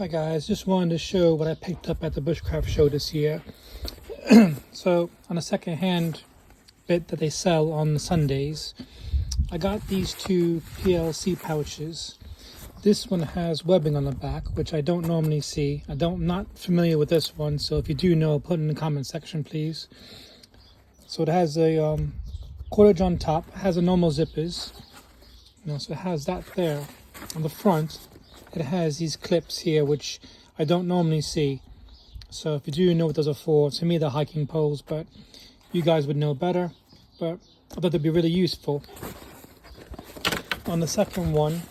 Hi guys, just wanted to show what I picked up at the Bushcraft Show this year. So on a second-hand bit that they sell on Sundays, I got these two PLC pouches. This one has webbing on the back, which I don't normally see. I'm not familiar with this one, so if you do know, put it in the comment section, please. So it has a cordage on top, it has a normal zippers, so it has that there. On the front, it has these clips here, which I don't normally see. So if you do know what those are for, to me they're hiking poles, but you guys would know better. But I thought they'd be really useful. On the second one,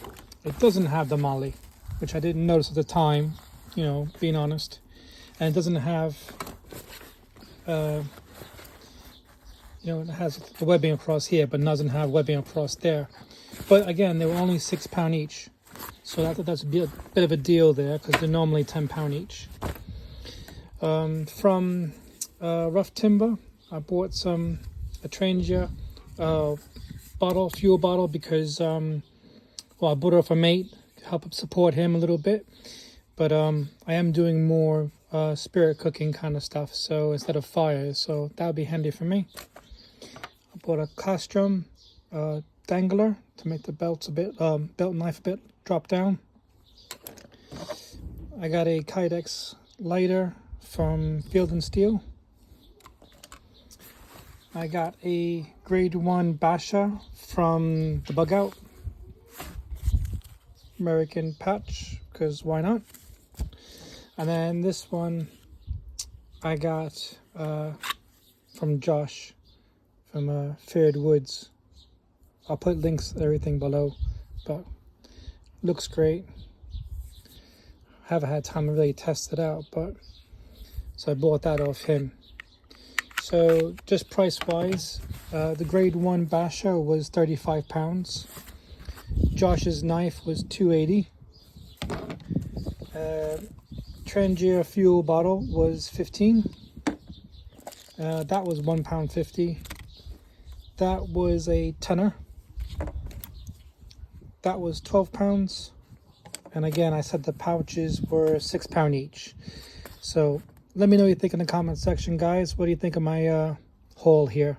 it doesn't have the molly, which I didn't notice at the time, being honest. And it doesn't have, it has the webbing across here, but doesn't have webbing across there. But again, they were only £6 each. So that's a bit of a deal there, because they're normally £10 each. From Rough Timber, I bought a Trangia fuel bottle, because I bought it off a mate to help support him a little bit. But I am doing more spirit cooking kind of stuff, so instead of fires, so that would be handy for me. I bought a Castrum dangler to make the belt knife a bit drop down. I got a Kydex lighter from Field and Steel. I got a grade 1 Basha from the Bugout American patch, because why not? And then this one I got from Josh from Faird Woods. I'll put links to everything below, but looks great. Haven't had time to really test it out, but so I bought that off him. So just price wise, the grade 1 Basha was £35. Josh's knife was $2.80. Trangia fuel bottle was $15. That was £1.50. That was a tenner. That was £12. And again, I said the pouches were £6 each. So let me know what you think in the comment section, guys. What do you think of my haul here?